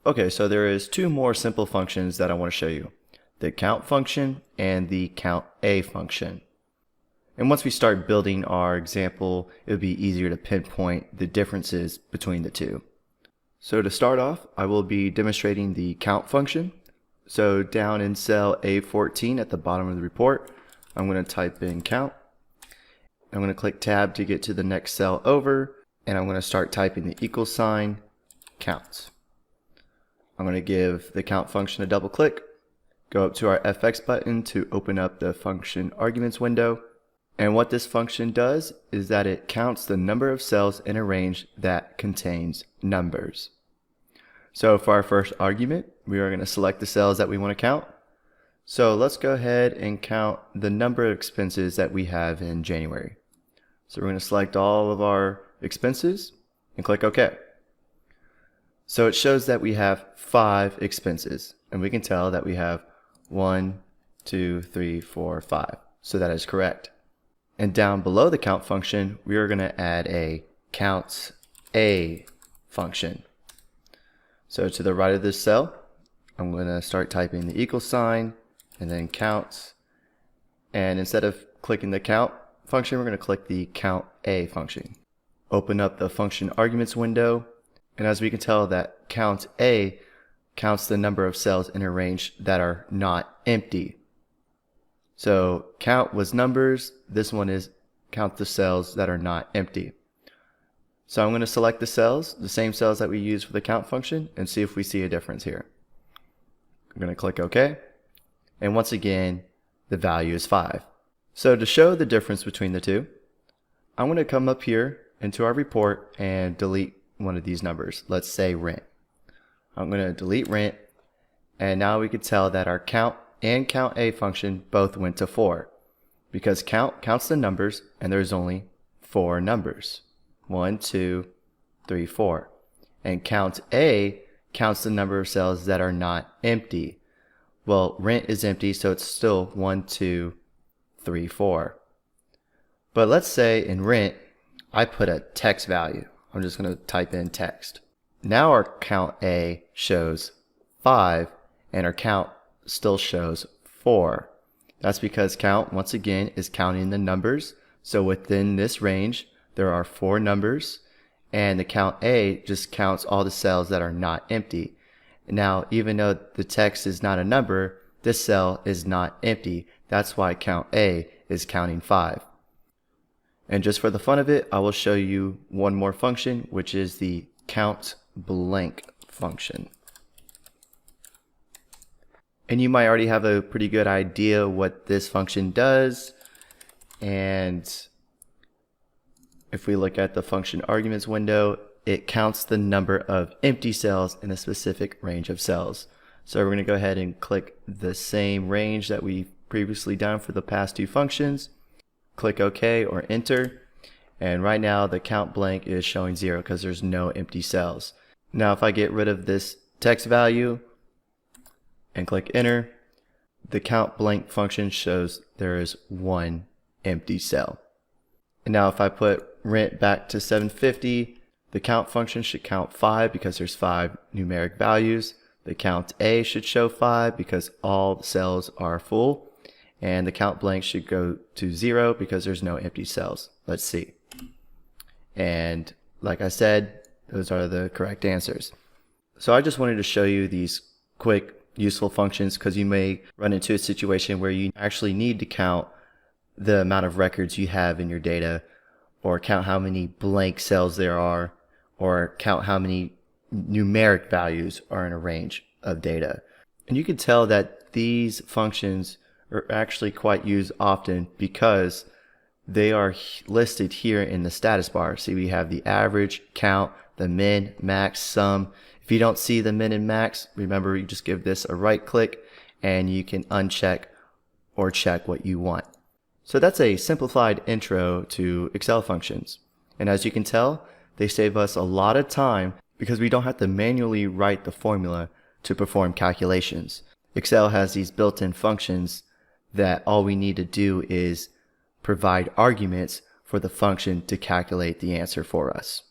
Okay, so there is two more simple functions that I want to show you. The count function and the count a function. And once we start building our example, it would be easier to pinpoint the differences between the two. So to start off, I will be demonstrating the count function. So down in cell A14 at the bottom of the report, I'm going to type in count. I'm going to click tab to get to the next cell over, and I'm going to start typing the equal sign counts. I'm going to give the count function a double click, go up to our FX button to open up the function arguments window. And what this function does is that it counts the number of cells in a range that contains numbers. So for our first argument, we are going to select the cells that we want to count. So let's go ahead and count the number of expenses that we have in January. So we're going to select all of our expenses and click OK. So it shows that we have 5 expenses, and we can tell that we have 1, 2, 3, 4, 5. So that is correct. And down below the count function, we are going to add a counts a function. So to the right of this cell, I'm going to start typing the equal sign and then counts. And instead of clicking the count function, we're going to click the count a function. Open up the function arguments window. And as we can tell, that count a counts the number of cells in a range that are not empty. So count was numbers. This one is count the cells that are not empty. So I'm going to select the cells, the same cells that we used for the count function, and see if we see a difference here. I'm going to click OK. And once again, the value is 5. So to show the difference between the two, I'm going to come up here into our report and delete one of these numbers. Let's say rent. I'm going to delete rent, and now we can tell that our count and count a function both went to 4, because count counts the numbers and there's only 4 numbers. 1, 2, 3, 4. And count a counts the number of cells that are not empty. Well, rent is empty, so it's still 1, 2, 3, 4. But let's say in rent, I put a text value. I'm just going to type in text. Now our count a shows 5, and our count still shows 4. That's because count, once again, is counting the numbers. So within this range, there are 4 numbers, and the count a just counts all the cells that are not empty. Now, even though the text is not a number, this cell is not empty. That's why count a is counting 5. And just for the fun of it, I will show you one more function, which is the count blank function. And you might already have a pretty good idea what this function does. And if we look at the function arguments window, it counts the number of empty cells in a specific range of cells. So we're going to go ahead and click the same range that we've previously done for the past 2 functions. Click OK or enter. And right now the count blank is showing 0 because there's no empty cells. Now if I get rid of this text value and click enter, the count blank function shows there is 1 empty cell. And now if I put rent back to 750, the count function should count 5 because there's 5 numeric values. The count a should show 5 because all the cells are full. And the count blank should go to 0 because there's no empty cells. Let's see. And like I said, those are the correct answers. So I just wanted to show you these quick, useful functions because you may run into a situation where you actually need to count the amount of records you have in your data, or count how many blank cells there are, or count how many numeric values are in a range of data. And you can tell that these functions are actually quite used often because they are listed here in the status bar. See, we have the average, count, the min, max, sum. If you don't see the min and max, remember you just give this a right click and you can uncheck or check what you want. So that's a simplified intro to Excel functions. And as you can tell, they save us a lot of time because we don't have to manually write the formula to perform calculations. Excel has these built-in functions that all we need to do is provide arguments for the function to calculate the answer for us.